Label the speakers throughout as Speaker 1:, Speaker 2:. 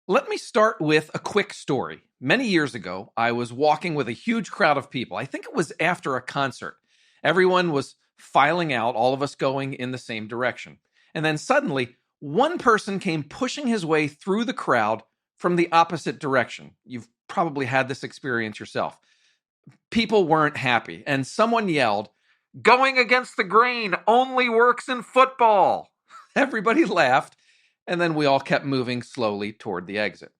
Speaker 1: Let me start with a quick story. Many years ago, I was walking with a huge crowd of people. I think it was after a concert. Everyone was filing out, all of us going in the same direction. And then suddenly, one person came pushing his way through the crowd from the opposite direction. You've probably had this experience yourself. People weren't happy, and someone yelled, "Going against the grain only works in football." Everybody laughed, and then we all kept moving slowly toward the exit.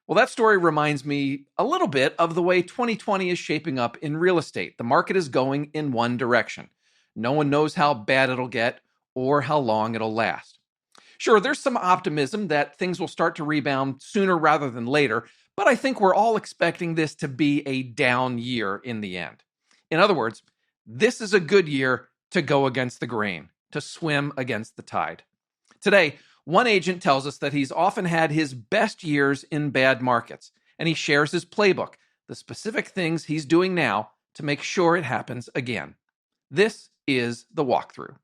Speaker 1: Well, that story reminds me a little bit of the way 2020 is shaping up in real estate. The market is going in one direction. No one knows how bad it'll get or how long it'll last. Sure, there's some optimism that things will start to rebound sooner rather than later, but I think we're all expecting this to be a down year in the end. In other words, this is a good year to go against the grain, to swim against the tide. Today, one agent tells us that he's often had his best years in bad markets, and he shares his playbook, the specific things he's doing now to make sure it happens again. This is The Walkthrough.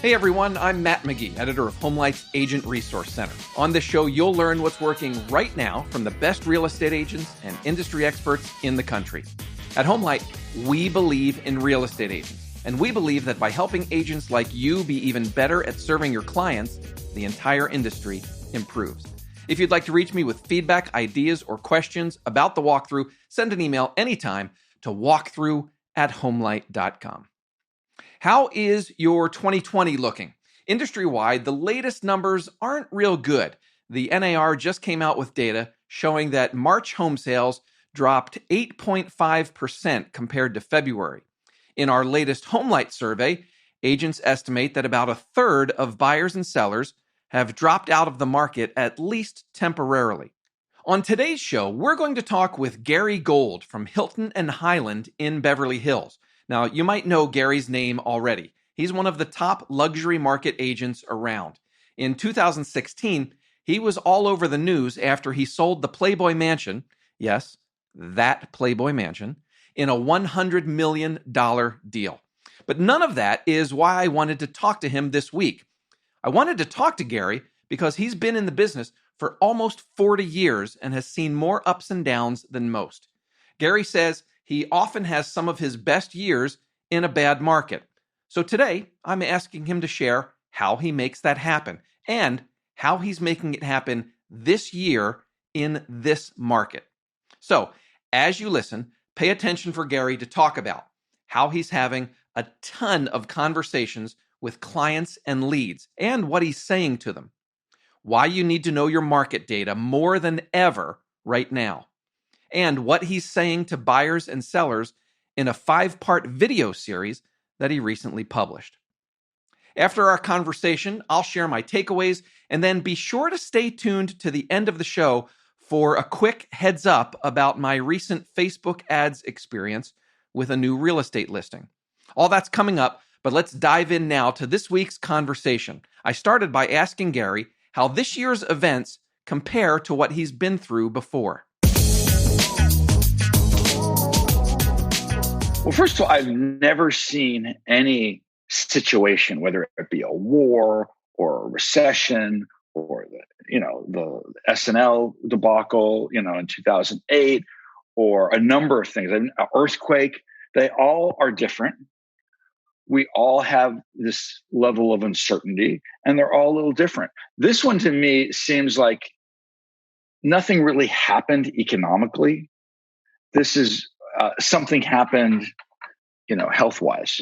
Speaker 1: Hey everyone, I'm Matt McGee, editor of HomeLight's Agent Resource Center. On this show, you'll learn what's working right now from the best real estate agents and industry experts in the country. At HomeLight, we believe in real estate agents, and we believe that by helping agents like you be even better at serving your clients, the entire industry improves. If you'd like to reach me with feedback, ideas, or questions about The Walkthrough, send an email anytime to walkthrough@homelight.com. How is your 2020 looking? Industry-wide, the latest numbers aren't real good. The NAR just came out with data showing that March home sales dropped 8.5% compared to February. In our latest HomeLight survey, agents estimate that about a third of buyers and sellers have dropped out of the market at least temporarily. On today's show, we're going to talk with Gary Gold from Hilton and Highland in Beverly Hills. Now, you might know Gary's name already. He's one of the top luxury market agents around. In 2016, he was all over the news after he sold the Playboy Mansion, yes, that Playboy Mansion, in a $100 million deal. But none of that is why I wanted to talk to him this week. I wanted to talk to Gary because he's been in the business for almost 40 years and has seen more ups and downs than most. Gary says he often has some of his best years in a bad market. So today, I'm asking him to share how he makes that happen and how he's making it happen this year in this market. So, as you listen, pay attention for Gary to talk about how he's having a ton of conversations with clients and leads and what he's saying to them, why you need to know your market data more than ever right now, and what he's saying to buyers and sellers in a 5-part video series that he recently published. After our conversation, I'll share my takeaways, and then be sure to stay tuned to the end of the show for a quick heads up about my recent Facebook ads experience with a new real estate listing. All that's coming up, but let's dive in now to this week's conversation. I started by asking Gary how this year's events compare to what he's been through before.
Speaker 2: Well, first of all, I've never seen any situation, whether it be a war or a recession or the SNL debacle, in 2008, or a number of things, an earthquake. They all are different. We all have this level of uncertainty, and they're all a little different. This one, to me, seems like nothing really happened economically. This is something happened, health-wise.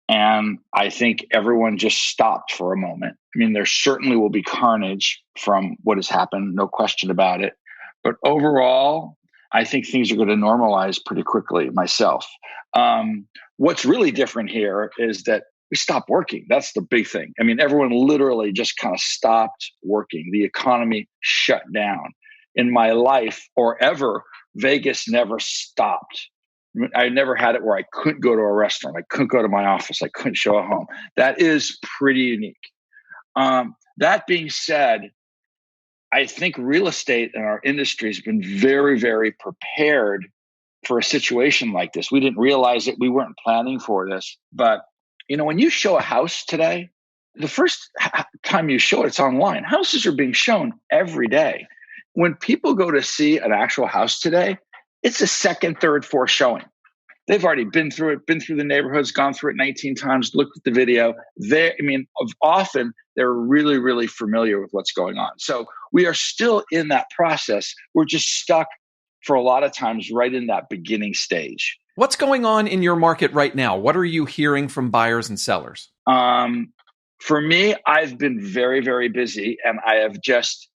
Speaker 2: And I think everyone just stopped for a moment. I mean, there certainly will be carnage from what has happened, no question about it. But overall, I think things are going to normalize pretty quickly myself. What's really different here is that we stopped working. That's the big thing. I mean, everyone literally just kind of stopped working. The economy shut down. In my life or ever, Vegas never stopped. I never had it where I couldn't go to a restaurant. I couldn't go to my office. I couldn't show a home. That is pretty unique. That being said, I think real estate and our industry has been very, very prepared for a situation like this. We didn't realize it. We weren't planning for this. But When you show a house today, the first time you show it, it's online. Houses are being shown every day. When people go to see an actual house today, it's a second, third, fourth showing. They've already been through it, been through the neighborhoods, gone through it 19 times, looked at the video. Often they're really, really familiar with what's going on. So we are still in that process. We're just stuck for a lot of times right in that beginning stage.
Speaker 1: What's going on in your market right now? What are you hearing from buyers and sellers?
Speaker 2: For me, I've been very, very busy, and I have just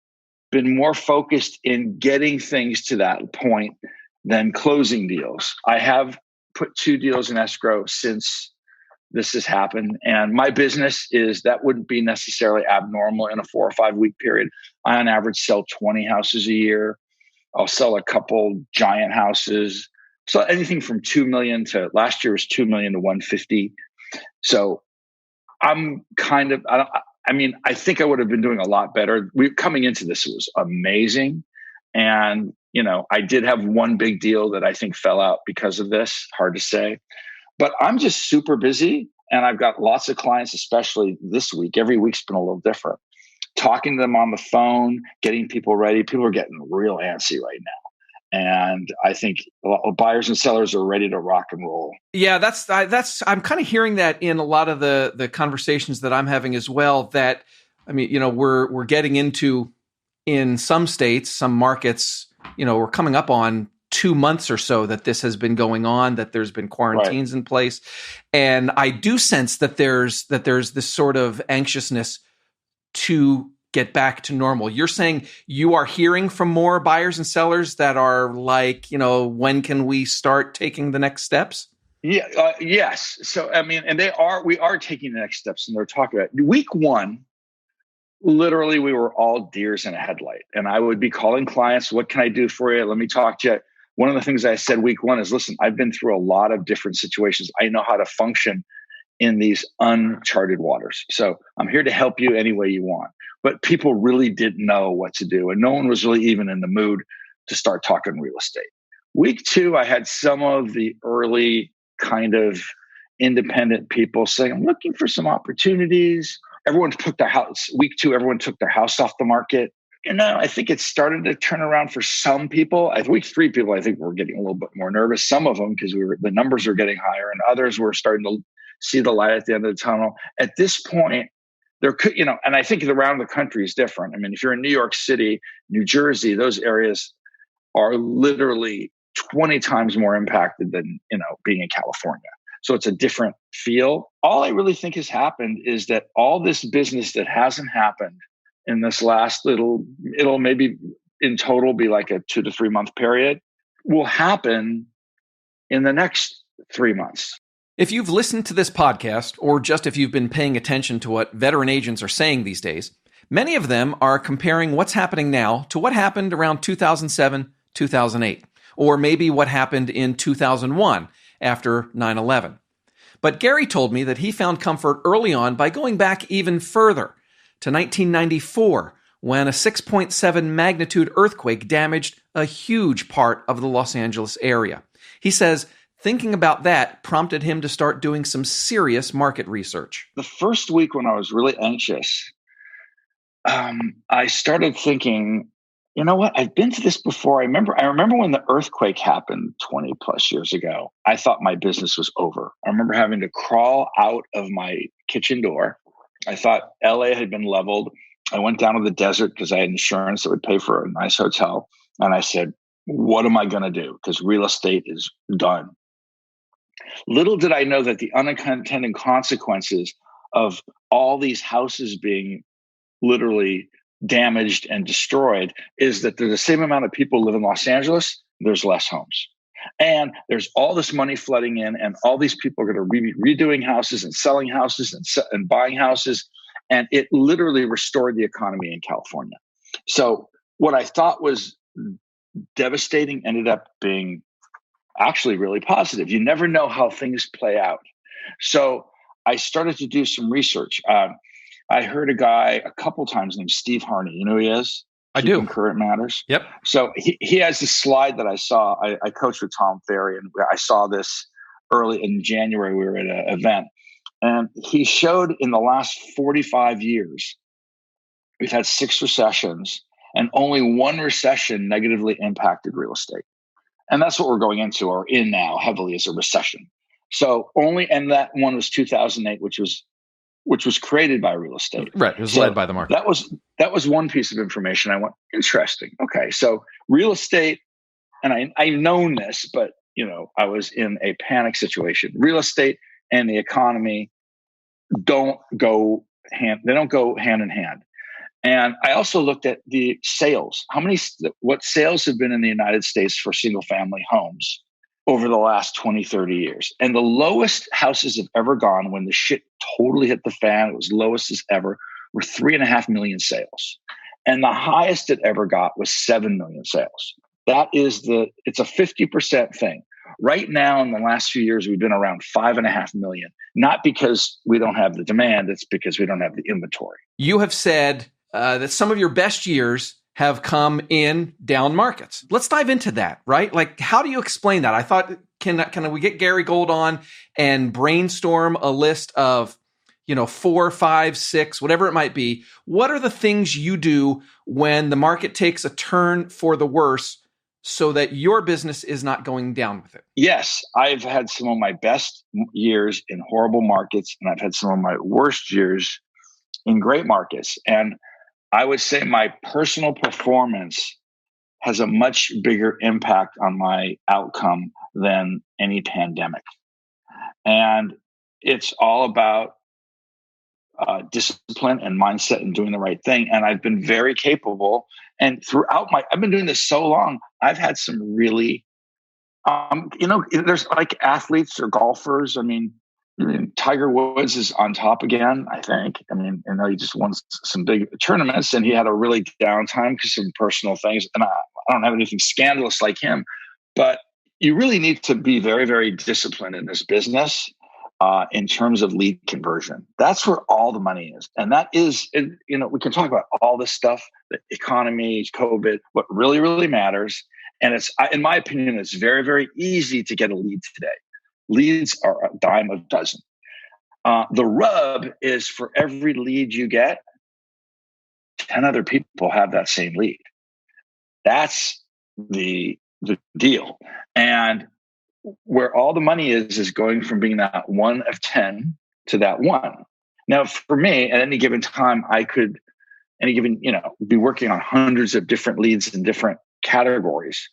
Speaker 2: been more focused in getting things to that point than closing deals. I have put 2 deals in escrow since this has happened. And my business is that wouldn't be necessarily abnormal in a 4 or 5 week period. I on average sell 20 houses a year. I'll sell a couple giant houses. So anything from 2 million to last year was 2 million to 150. So I'm kind of, I think I would have been doing a lot better. Coming into this, it was amazing. And, I did have one big deal that I think fell out because of this. Hard to say. But I'm just super busy. And I've got lots of clients, especially this week. Every week's been a little different. Talking to them on the phone, getting people ready. People are getting real antsy right now. And I think buyers and sellers are ready to rock and roll.
Speaker 1: Yeah, I'm kind of hearing that in a lot of the conversations that I'm having as well. That, we're getting into, in some states, some markets, we're coming up on 2 months or so that this has been going on, that there's been quarantines in place. And I do sense that there's this sort of anxiousness to get back to normal. You're saying you are hearing from more buyers and sellers that are like, when can we start taking the next steps?
Speaker 2: Yeah. Yes. So, we are taking the next steps, and they're talking about week 1. Literally, we were all deers in a headlight, and I would be calling clients. What can I do for you? Let me talk to you. One of the things I said week 1 is, listen, I've been through a lot of different situations. I know how to function in these uncharted waters. So I'm here to help you any way you want. But people really didn't know what to do, and no one was really even in the mood to start talking real estate. Week 2, I had some of the early kind of independent people saying, I'm looking for some opportunities. Everyone took their house. Week 2, everyone took their house off the market. I think it started to turn around for some people. Week 3, people, I think, were getting a little bit more nervous. Some of them, because the numbers were getting higher, and others were starting to see the light at the end of the tunnel. At this point, there could, and I think around the country is different. If you're in New York City, New Jersey, those areas are literally 20 times more impacted than, being in California. So it's a different feel. All I really think has happened is that all this business that hasn't happened in this last it'll maybe in total be like a 2 to 3 month period, will happen in the next 3 months.
Speaker 1: If you've listened to this podcast, or just if you've been paying attention to what veteran agents are saying these days, many of them are comparing what's happening now to what happened around 2007, 2008, or maybe what happened in 2001 after 9/11. But Gary told me that he found comfort early on by going back even further to 1994, when a 6.7 magnitude earthquake damaged a huge part of the Los Angeles area. He says thinking about that prompted him to start doing some serious market research.
Speaker 2: The first week when I was really anxious, I started thinking, you know what? I've been to this before. I remember when the earthquake happened 20 plus years ago. I thought my business was over. I remember having to crawl out of my kitchen door. I thought LA had been leveled. I went down to the desert because I had insurance that would pay for a nice hotel. And I said, what am I going to do? Because real estate is done. Little did I know that the unintended consequences of all these houses being literally damaged and destroyed is that there's the same amount of people live in Los Angeles, there's less homes. And there's all this money flooding in, and all these people are going to be redoing houses and selling houses and buying houses. And it literally restored the economy in California. So what I thought was devastating ended up being actually really positive. You never know how things play out. So I started to do some research. I heard a guy a couple times named Steve Harney. You know who he is?
Speaker 1: I do.
Speaker 2: Current Matters.
Speaker 1: Yep.
Speaker 2: So he has this slide that I saw. I coached with Tom Ferry, and I saw this early in January. We were at an event, And he showed in the last 45 years, we've had 6 recessions, and only one recession negatively impacted real estate. And that's what we're going into or in now heavily is a recession. So and that one was 2008, which was created by real estate.
Speaker 1: Right. It was led by the market.
Speaker 2: That was one piece of information I went, interesting. Okay. So real estate, and I've known this, but I was in a panic situation. Real estate and the economy don't go hand in hand. And I also looked at the sales. What sales have been in the United States for single family homes over the last 20, 30 years. And the lowest houses have ever gone when the shit totally hit the fan, it was lowest as ever, were 3.5 million sales. And the highest it ever got was 7 million sales. It's a 50% thing. Right now, in the last few years, we've been around 5.5 million, not because we don't have the demand, it's because we don't have the inventory.
Speaker 1: You have said that some of your best years have come in down markets. Let's dive into that, right? Like, how do you explain that? I thought, can we get Gary Gold on and brainstorm a list of, 4, 5, 6, whatever it might be? What are the things you do when the market takes a turn for the worse so that your business is not going down with it?
Speaker 2: Yes, I've had some of my best years in horrible markets, and I've had some of my worst years in great markets. And I would say my personal performance has a much bigger impact on my outcome than any pandemic. And it's all about discipline and mindset and doing the right thing. And I've been very capable. And I've been doing this so long, I've had some really, there's like athletes or golfers. I mean, Tiger Woods is on top again, I think. I know he just won some big tournaments and he had a really downtime because of some personal things. And I don't have anything scandalous like him, but you really need to be very, very disciplined in this business in terms of lead conversion. That's where all the money is. And that is, we can talk about all this stuff, the economy, COVID, what really, really matters. And in my opinion, it's very, very easy to get a lead today. Leads are a dime a dozen. The rub is for every lead you get, 10 other people have that same lead. That's the deal. And where all the money is going from being that 1 of 10 to that 1. Now, for me, at any given time, I could, be working on hundreds of different leads in different categories.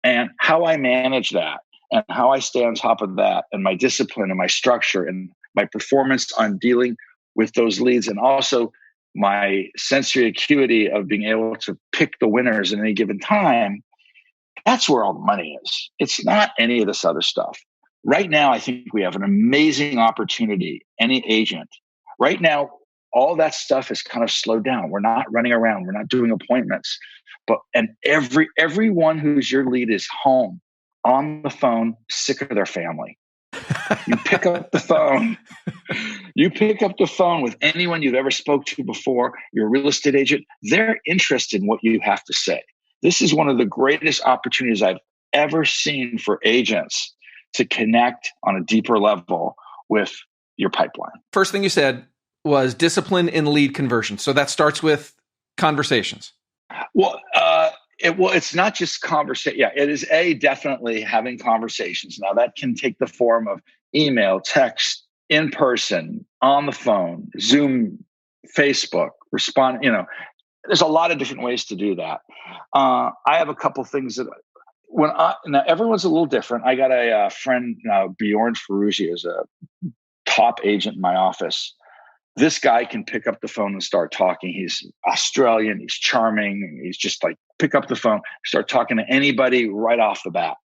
Speaker 2: And how I manage that and how I stay on top of that and my discipline and my structure and my performance on dealing with those leads and also my sensory acuity of being able to pick the winners at any given time, that's where all the money is. It's not any of this other stuff. Right now, I think we have an amazing opportunity, any agent. Right now, all that stuff is kind of slowed down. We're not running around. We're not doing appointments. And everyone who's your lead is home, on the phone, sick of their family. You pick up the phone. You pick up the phone with anyone you've ever spoke to before. You're a real estate agent. They're interested in what you have to say. This is one of the greatest opportunities I've ever seen for agents to connect on a deeper level with your pipeline.
Speaker 1: First thing you said was discipline in lead conversion. So that starts with conversations.
Speaker 2: Well, it's not just conversation. Yeah, it is definitely having conversations. Now that can take the form of email, text, in person, on the phone, Zoom, Facebook, respond, there's a lot of different ways to do that. I have a couple things that now everyone's a little different. I got a friend, Bjorn Ferrucci, is a top agent in my office. This guy can pick up the phone and start talking. He's Australian. He's charming. He's just like, pick up the phone, start talking to anybody right off the bat.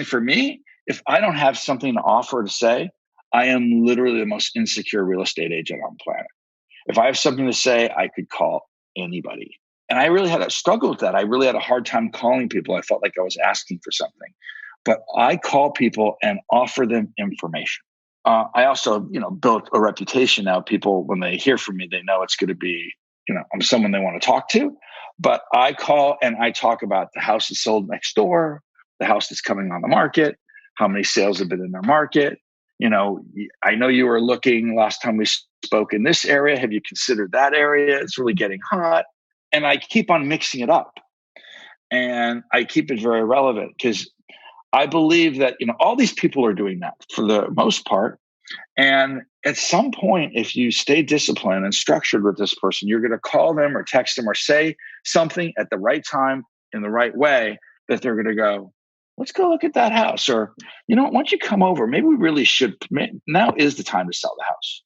Speaker 2: For me, if I don't have something to offer to say, I am literally the most insecure real estate agent on the planet. If I have something to say, I could call anybody. And I really had a struggle with that. I really had a hard time calling people. I felt like I was asking for something. But I call people and offer them information. I also, built a reputation now. People, when they hear from me, they know it's going to be, I'm someone they want to talk to. But I call and I talk about the house that's sold next door, the house that's coming on the market, how many sales have been in their market, I know you were looking last time we spoke in this area. Have you considered that area? It's really getting hot. And I keep on mixing it up, and I keep it very relevant because I believe that, all these people are doing that for the most part. And at some point, if you stay disciplined and structured with this person, you're going to call them or text them or say something at the right time in the right way that they're going to go, let's go look at that house. Or, why don't you come over? Maybe we really should. Now is the time to sell the house.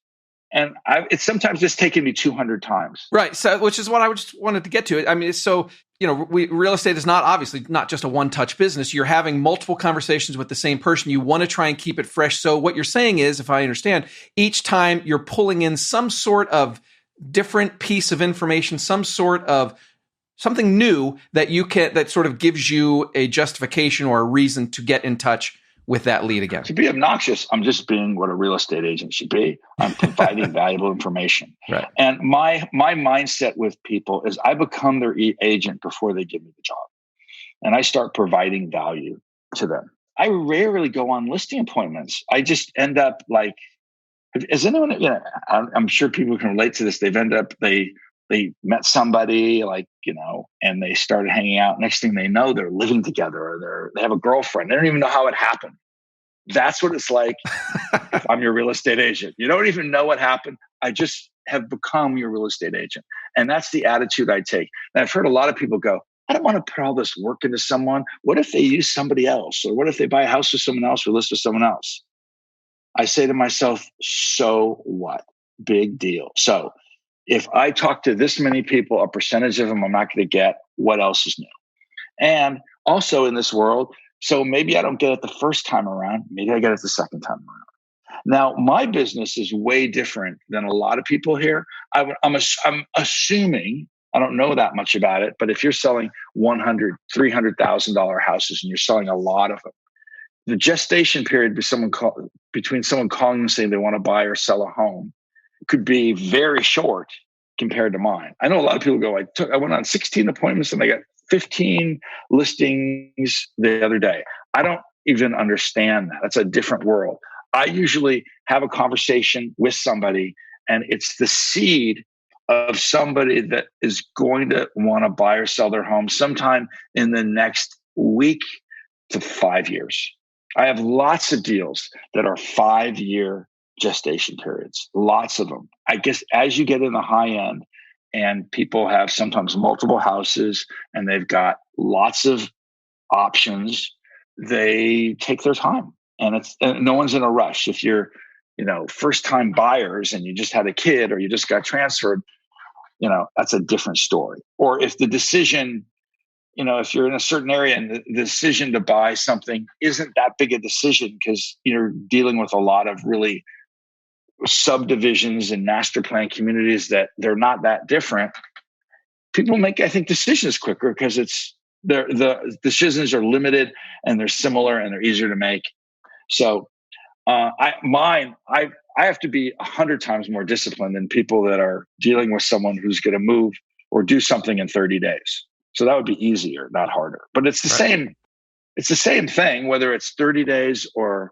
Speaker 2: And it's sometimes just taken me 200 times.
Speaker 1: Right. So, which is what I just wanted to get to. I mean, so, real estate is obviously not just a one-touch business. You're having multiple conversations with the same person. You want to try and keep it fresh. So what you're saying is, if I understand, each time you're pulling in some sort of different piece of information, some sort of something new that sort of gives you a justification or a reason to get in touch with that lead again.
Speaker 2: To be obnoxious, I'm just being what a real estate agent should be. I'm providing valuable information.
Speaker 1: Right.
Speaker 2: And my mindset with people is I become their agent before they give me the job. And I start providing value to them. I rarely go on listing appointments. I just end up like, is anyone, I'm sure people can relate to this. They met somebody and they started hanging out. Next thing they know, they're living together or they have a girlfriend. They don't even know how it happened. That's what it's like if I'm your real estate agent. You don't even know what happened. I just have become your real estate agent. And that's the attitude I take. And I've heard a lot of people go, I don't want to put all this work into someone. What if they use somebody else? Or what if they buy a house with someone else or list with someone else? I say to myself, so what? Big deal. So if I talk to this many people, a percentage of them I'm not going to get, what else is new? And also in this world, so maybe I don't get it the first time around. Maybe I get it the second time around. Now, my business is way different than a lot of people here. I'm assuming, I don't know that much about it, but if you're selling $100,000, $300,000 houses and you're selling a lot of them, the gestation period between someone calling and saying they want to buy or sell a home could be very short compared to mine. I know a lot of people go, I went on 16 appointments and I got 15 listings the other day. I don't even understand that. That's a different world. I usually have a conversation with somebody and it's the seed of somebody that is going to want to buy or sell their home sometime in the next week to 5 years. I have lots of deals that are 5-year gestation periods, lots of them. I guess as you get in the high end and people have sometimes multiple houses and they've got lots of options, they take their time and no one's in a rush. If you're, first time buyers and you just had a kid or you just got transferred, that's a different story. Or if the decision, if you're in a certain area and the decision to buy something isn't that big a decision because you're dealing with a lot of really subdivisions and master plan communities that they're not that different. People make, I think, decisions quicker because the decisions are limited and they're similar and they're easier to make. So I have to be 100 times more disciplined than people that are dealing with someone who's going to move or do something in 30 days. So that would be easier, not harder. But it's the same. It's the same thing, whether it's 30 days or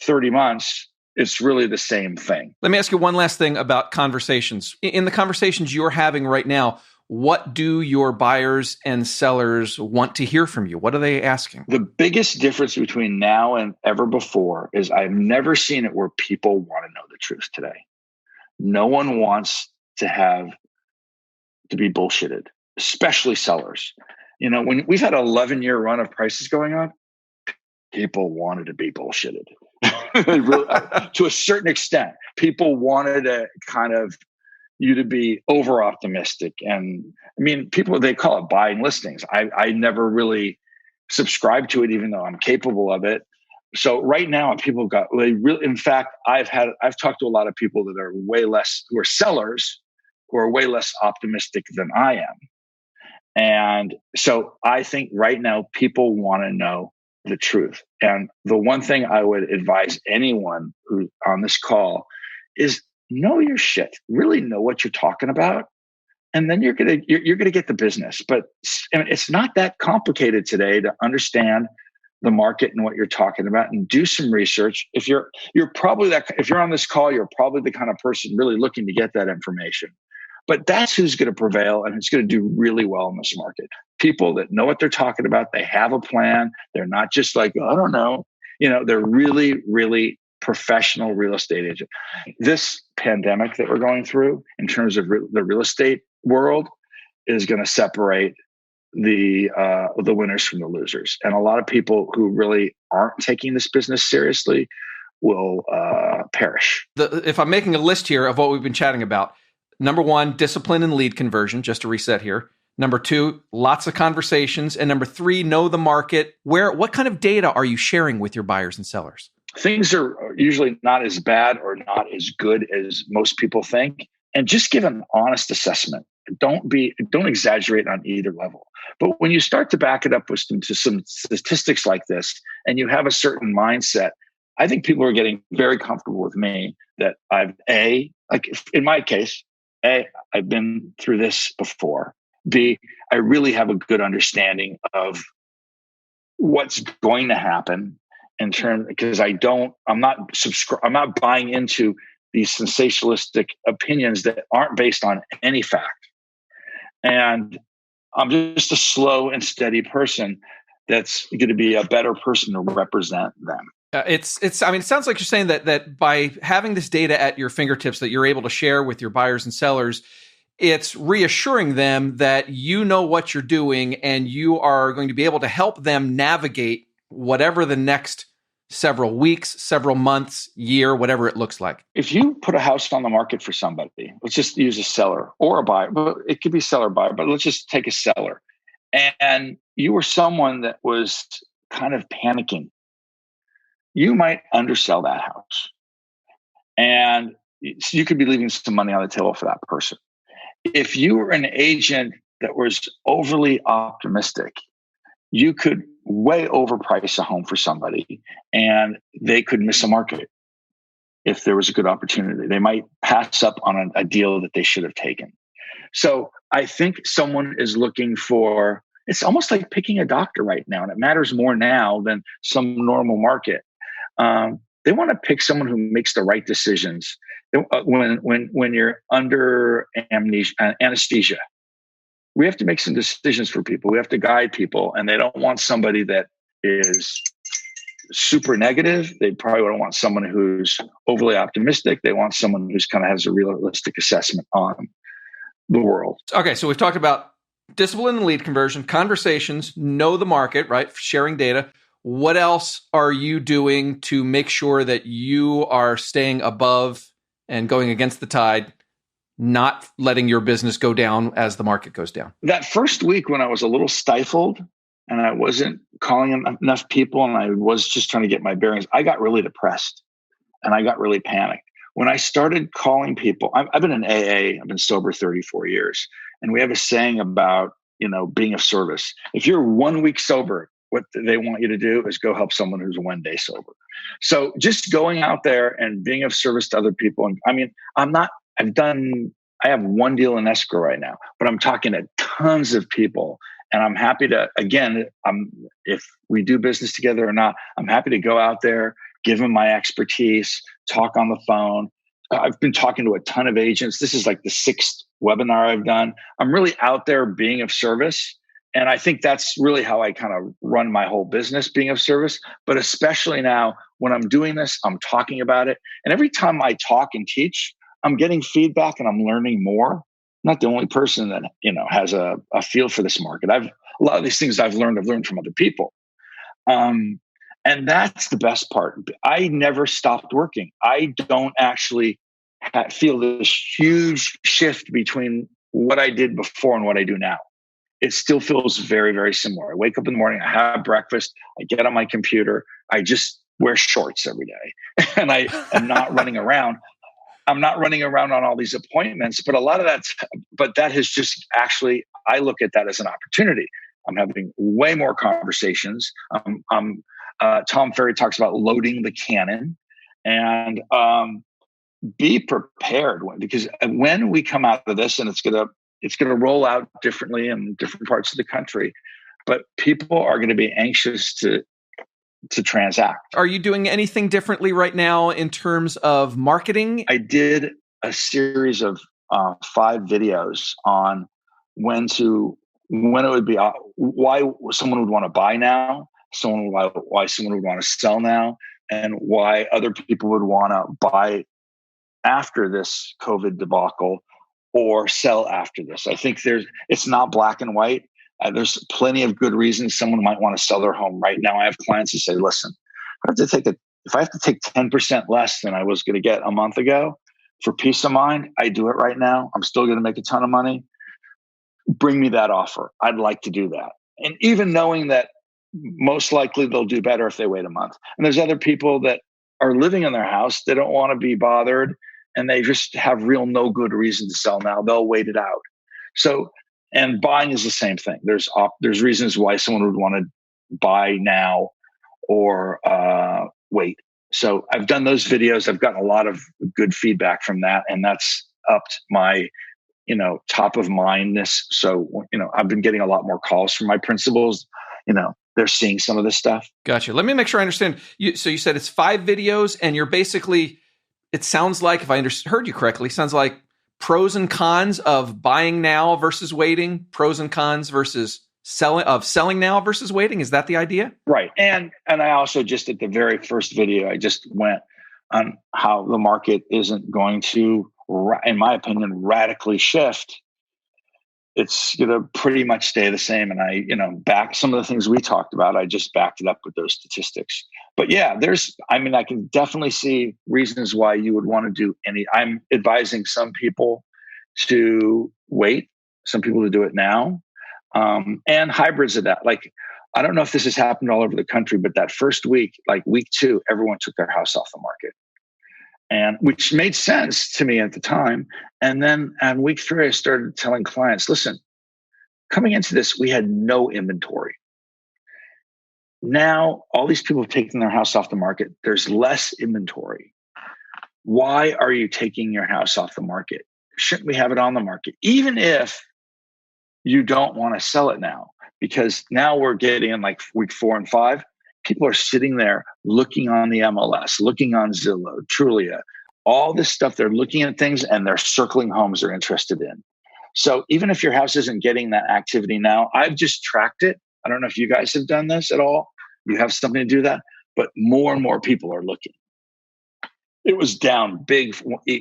Speaker 2: 30 months. It's really the same thing.
Speaker 1: Let me ask you one last thing about conversations. In the conversations you're having right now, what do your buyers and sellers want to hear from you? What are they asking?
Speaker 2: The biggest difference between now and ever before is I've never seen it where people want to know the truth today. No one wants to be bullshitted, especially sellers. When we've had an 11-year run of prices going up, people wanted to be bullshitted. Really, to a certain extent, people wanted you to be over optimistic. And I mean, they call it buying listings. I never really subscribe to it, even though I'm capable of it. So right now, in fact, I've talked to a lot of people that are who are sellers, who are way less optimistic than I am. And so I think right now people want to know the truth. And the one thing I would advise anyone who on this call is know your shit, really know what you're talking about. And then you're going to get the business. But it's not that complicated today to understand the market and what you're talking about and do some research. If you're if you're on this call, you're probably the kind of person really looking to get that information. But that's who's going to prevail and who's going to do really well in this market. People that know what they're talking about. They have a plan. They're not just like, oh, I don't know. They're really, really professional real estate agent. This pandemic that we're going through in terms of the real estate world is going to separate the winners from the losers. And a lot of people who really aren't taking this business seriously will perish.
Speaker 1: If I'm making a list here of what we've been chatting about, number 1, discipline and lead conversion, just to reset here. Number 2, lots of conversations. And number 3, know the market. What kind of data are you sharing with your buyers and sellers?
Speaker 2: Things are usually not as bad or not as good as most people think. And just give an honest assessment. Don't exaggerate on either level. But when you start to back it up with some statistics like this, and you have a certain mindset, I think people are getting very comfortable with me that in my case, I've been through this before. B, I really have a good understanding of what's going to happen in terms, because I'm not buying into these sensationalistic opinions that aren't based on any fact. And I'm just a slow and steady person that's going to be a better person to represent them.
Speaker 1: It sounds like you're saying that by having this data at your fingertips that you're able to share with your buyers and sellers, it's reassuring them that you know what you're doing and you are going to be able to help them navigate whatever the next several weeks, several months, year, whatever it looks like.
Speaker 2: If you put a house on the market for somebody, let's just use a seller or a buyer, but it could be seller buyer, but let's just take a seller. And you were someone that was kind of panicking. You might undersell that house. And you could be leaving some money on the table for that person. If you were an agent that was overly optimistic, you could way overprice a home for somebody and they could miss a market. If there was a good opportunity, they might pass up on a deal that they should have taken. So I think someone is looking for, it's almost like picking a doctor right now. And it matters more now than some normal market. They want to pick someone who makes the right decisions when you're under anesthesia. We have to make some decisions for people. We have to guide people, and they don't want somebody that is super negative. They probably don't want someone who's overly optimistic. They want someone who's kind of has a realistic assessment on the world.
Speaker 1: Okay, so we've talked about discipline and lead conversion, conversations, know the market, right? Sharing data. What else are you doing to make sure that you are staying above and going against the tide, not letting your business go down as the market goes down?
Speaker 2: That first week when I was a little stifled and I wasn't calling enough people and I was just trying to get my bearings, I got really depressed and I got really panicked. When I started calling people, I've been in AA, I've been sober 34 years. And we have a saying about, being of service. If you're 1 week sober, what they want you to do is go help someone who's 1 day sober. So just going out there and being of service to other people. And I have one deal in escrow right now, but I'm talking to tons of people. And I'm happy to, again, if we do business together or not, I'm happy to go out there, give them my expertise, talk on the phone. I've been talking to a ton of agents. This is like the 6th webinar I've done. I'm really out there being of service. And I think that's really how I kind of run my whole business, being of service. But especially now when I'm doing this, I'm talking about it. And every time I talk and teach, I'm getting feedback and I'm learning more. I'm not the only person that, has a feel for this market. A lot of these things I've learned from other people. And that's the best part. I never stopped working. I don't actually feel this huge shift between what I did before and what I do now. It still feels very, very similar. I wake up in the morning, I have breakfast, I get on my computer, I just wear shorts every day. And I am not running around. I'm not running around on all these appointments, but that has just actually, I look at that as an opportunity. I'm having way more conversations. Tom Ferry talks about loading the cannon, and be prepared because when we come out of this, and it's going to roll out differently in different parts of the country, but people are going to be anxious to to transact.
Speaker 1: Are you doing anything differently right now in terms of marketing?
Speaker 2: I did a series of 5 videos on when it would be why someone would want to buy now, why someone would want to sell now, and why other people would want to buy after this COVID debacle or sell after this. I think it's not black and white. There's plenty of good reasons someone might want to sell their home right now. I have clients who say, listen, if I have to take 10% less than I was going to get a month ago for peace of mind, I do it right now. I'm still going to make a ton of money. Bring me that offer. I'd like to do that. And even knowing that most likely they'll do better if they wait a month. And there's other people that are living in their house. They don't want to be bothered and they just have real no good reason to sell now. They'll wait it out. So, and buying is the same thing. There's reasons why someone would want to buy now or wait. So I've done those videos. I've gotten a lot of good feedback from that, and that's upped my, top of mindness. So, I've been getting a lot more calls from my principals. They're seeing some of this stuff.
Speaker 1: Gotcha. Let me make sure I understand. So you said it's 5 videos, and you're basically, it sounds like, if I heard you correctly, sounds like pros and cons of buying now versus waiting, pros and cons versus selling now versus waiting. Is that the idea?
Speaker 2: Right. And I also just at the very first video, I just went on how the market isn't going to, in my opinion, radically shift. It's going to pretty much stay the same. And I, back some of the things we talked about, I just backed it up with those statistics. But yeah, I can definitely see reasons why you would want to do I'm advising some people to wait, some people to do it now. And hybrids of that. Like, I don't know if this has happened all over the country, but that first week, like week 2, everyone took their house off the market. And which made sense to me at the time. And then on week 3, I started telling clients, listen, coming into this, we had no inventory. Now, all these people have taken their house off the market. There's less inventory. Why are you taking your house off the market? Shouldn't we have it on the market? Even if you don't want to sell it now, because now we're getting in like week 4 and 5. People are sitting there looking on the MLS, looking on Zillow, Trulia, all this stuff. They're looking at things and they're circling homes they're interested in. So even if your house isn't getting that activity now, I've just tracked it. I don't know if you guys have done this at all. You have something to do that, but more and more people are looking. It was down big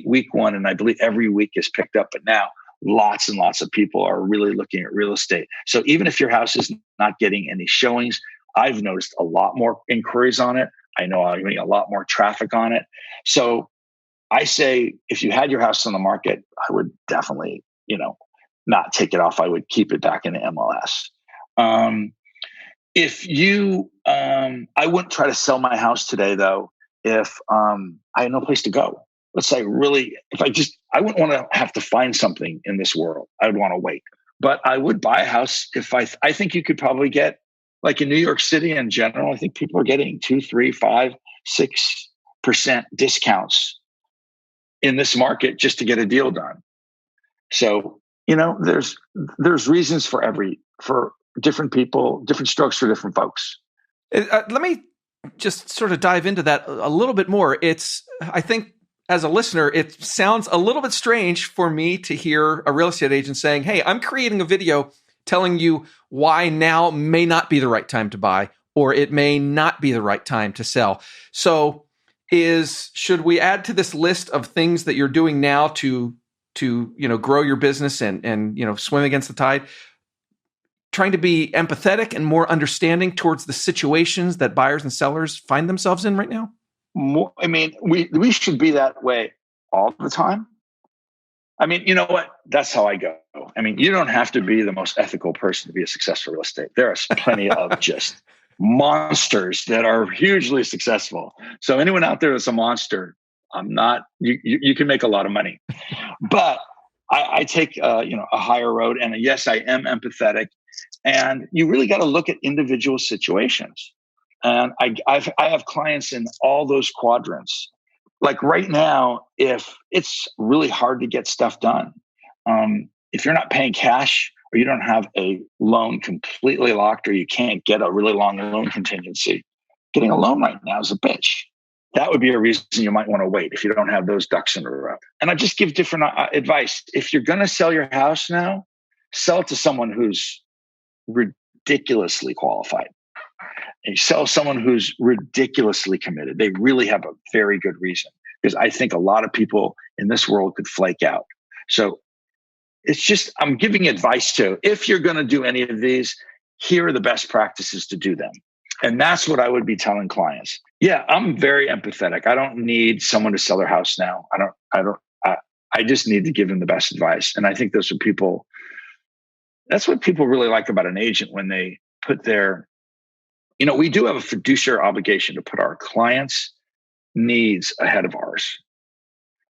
Speaker 2: week 1, and I believe every week is picked up, but now lots and lots of people are really looking at real estate. So even if your house is not getting any showings, I've noticed a lot more inquiries on it. I know I'm getting a lot more traffic on it. So I say, if you had your house on the market, I would definitely, not take it off. I would keep it back in the MLS. I wouldn't try to sell my house today though, if I had no place to go. Let's say really, I wouldn't want to have to find something in this world. I would want to wait, but I would buy a house if I think you could probably get, like in New York City in general, I think people are getting 2, 3, 5, 6% discounts in this market just to get a deal done. So, there's reasons for different people, different strokes for different folks.
Speaker 1: Let me just sort of dive into that a little bit more. I think as a listener, it sounds a little bit strange for me to hear a real estate agent saying, hey, I'm creating a video telling you why now may not be the right time to buy, or it may not be the right time to sell. So should we add to this list of things that you're doing now to grow your business and swim against the tide, trying to be empathetic and more understanding towards the situations that buyers and sellers find themselves in right now?
Speaker 2: We should be that way all the time. You know what? That's how I go. You don't have to be the most ethical person to be a successful real estate. There are plenty of just monsters that are hugely successful. So anyone out there that's a monster, you can make a lot of money. But I take a higher road, and yes, I am empathetic. And you really got to look at individual situations. And I have clients in all those quadrants. Like right now, if it's really hard to get stuff done, if you're not paying cash or you don't have a loan completely locked or you can't get a really long loan contingency, getting a loan right now is a bitch. That would be a reason you might want to wait if you don't have those ducks in a row. And I just give different advice. If you're going to sell your house now, sell it to someone who's ridiculously qualified. And you sell someone who's ridiculously committed. They really have a very good reason, because I think a lot of people in this world could flake out. So it's just, I'm giving advice to, if you're going to do any of these, here are the best practices to do them. And that's what I would be telling clients. Yeah, I'm very empathetic. I don't need someone to sell their house now. I just need to give them the best advice. And I think those are people, that's what people really like about an agent, when they put their, we do have a fiduciary obligation to put our clients' needs ahead of ours.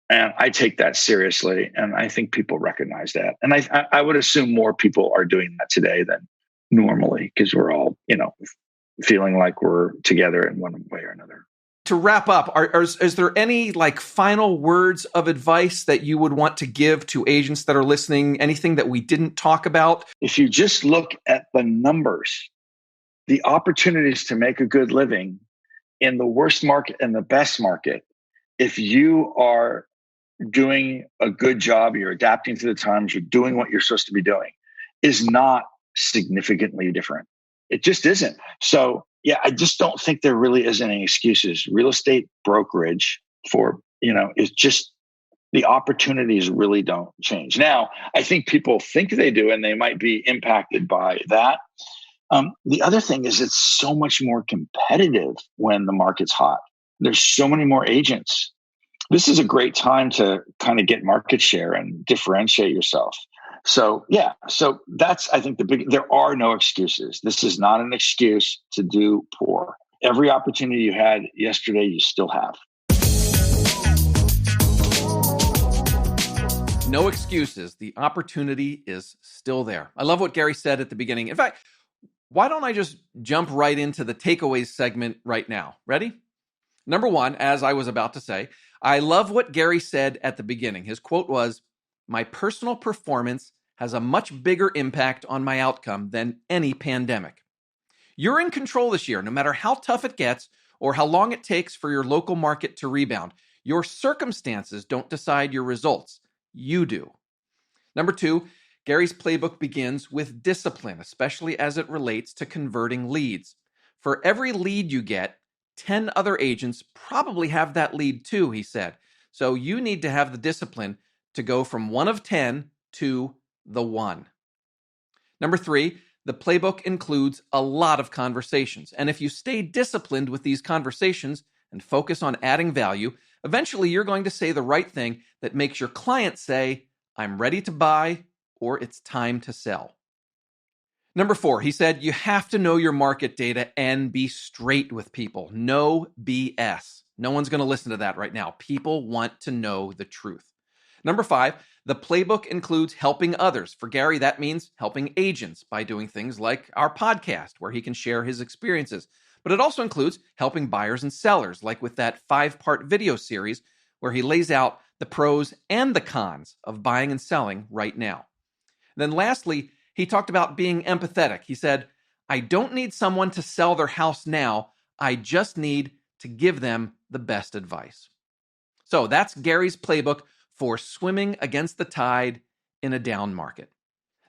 Speaker 2: And I take that seriously. And I think people recognize that. And I would assume more people are doing that today than normally, because we're all, feeling like we're together in one way or another.
Speaker 1: To wrap up, is there any final words of advice that you would want to give to agents that are listening? Anything that we didn't talk about?
Speaker 2: If you just look at the numbers, the opportunities to make a good living in the worst market and the best market, if you are doing a good job, you're adapting to the times, you're doing what you're supposed to be doing, is not significantly different. It just isn't. So yeah, I just don't think there really is any excuses. Real estate brokerage is just, the opportunities really don't change. Now, I think people think they do, and they might be impacted by that. The other thing is, it's so much more competitive when the market's hot. There's so many more agents. This is a great time to kind of get market share and differentiate yourself. So yeah, that's, I think, there are no excuses. This is not an excuse to do poor. Every opportunity you had yesterday, you still have.
Speaker 1: No excuses. The opportunity is still there. I love what Gary said at the beginning. In fact, why don't I just jump right into the takeaways segment right now? Ready? Number one, as I was about to say, I love what Gary said at the beginning. His quote was, "My personal performance has a much bigger impact on my outcome than any pandemic." You're in control this year, no matter how tough it gets or how long it takes for your local market to rebound. Your circumstances don't decide your results. You do. Number two, Gary's playbook begins with discipline, especially as it relates to converting leads. For every lead you get, 10 other agents probably have that lead too, he said. So you need to have the discipline to go from 1 of 10 to the 1. Number three, the playbook includes a lot of conversations. And if you stay disciplined with these conversations and focus on adding value, eventually you're going to say the right thing that makes your client say, "I'm ready to buy," or "It's time to sell." Number four, he said, you have to know your market data and be straight with people. No BS. No one's going to listen to that right now. People want to know the truth. Number five, the playbook includes helping others. For Gary, that means helping agents by doing things like our podcast, where he can share his experiences. But it also includes helping buyers and sellers, like with that 5-part video series where he lays out the pros and the cons of buying and selling right now. Then lastly, he talked about being empathetic. He said, "I don't need someone to sell their house now. I just need to give them the best advice." So that's Gary's playbook for swimming against the tide in a down market.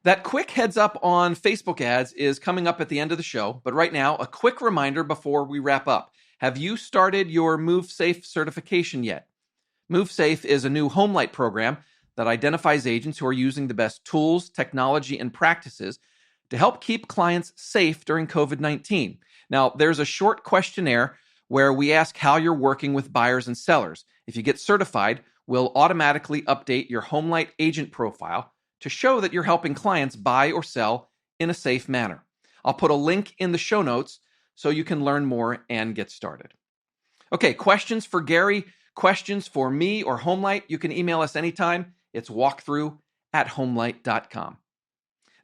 Speaker 1: That quick heads up on Facebook ads is coming up at the end of the show, but right now, a quick reminder before we wrap up. Have you started your MoveSafe certification yet? MoveSafe is a new HomeLight program that identifies agents who are using the best tools, technology, and practices to help keep clients safe during COVID-19. Now, there's a short questionnaire where we ask how you're working with buyers and sellers. If you get certified, we'll automatically update your HomeLight agent profile to show that you're helping clients buy or sell in a safe manner. I'll put a link in the show notes so you can learn more and get started. Okay, questions for Gary, questions for me or HomeLight, you can email us anytime. It's walkthrough@homelight.com.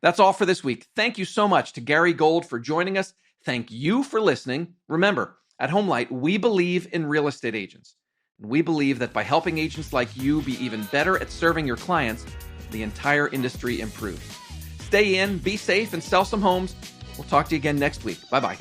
Speaker 1: That's all for this week. Thank you so much to Gary Gold for joining us. Thank you for listening. Remember, at HomeLight, we believe in real estate agents. And we believe that by helping agents like you be even better at serving your clients, the entire industry improves. Stay in, be safe, and sell some homes. We'll talk to you again next week. Bye-bye.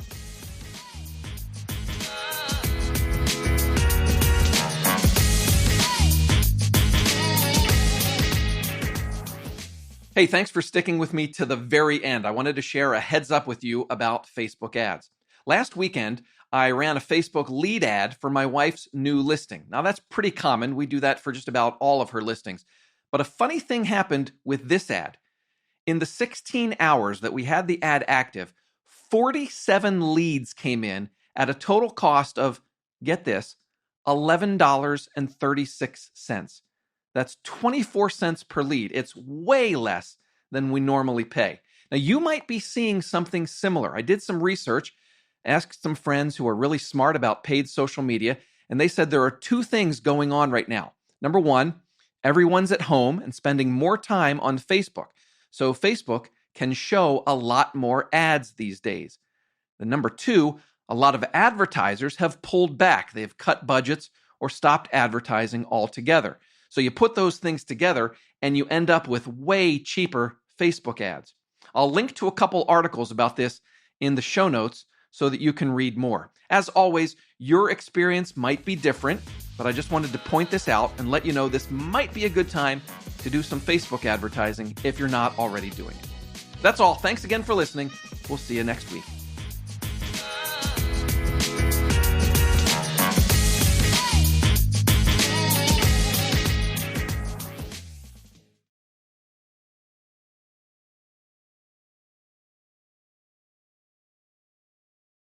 Speaker 1: Hey, thanks for sticking with me to the very end. I wanted to share a heads up with you about Facebook ads. Last weekend, I ran a Facebook lead ad for my wife's new listing. Now, that's pretty common. We do that for just about all of her listings. But a funny thing happened with this ad. In the 16 hours that we had the ad active, 47 leads came in at a total cost of, get this, $11.36. That's 24 cents per lead. It's way less than we normally pay. Now, you might be seeing something similar. I did some research, asked some friends who are really smart about paid social media, and they said there are two things going on right now. Number one, everyone's at home and spending more time on Facebook. So Facebook can show a lot more ads these days. And number two, a lot of advertisers have pulled back. They've cut budgets or stopped advertising altogether. So you put those things together and you end up with way cheaper Facebook ads. I'll link to a couple articles about this in the show notes so that you can read more. As always, your experience might be different, but I just wanted to point this out and let you know this might be a good time to do some Facebook advertising if you're not already doing it. That's all. Thanks again for listening. We'll see you next week.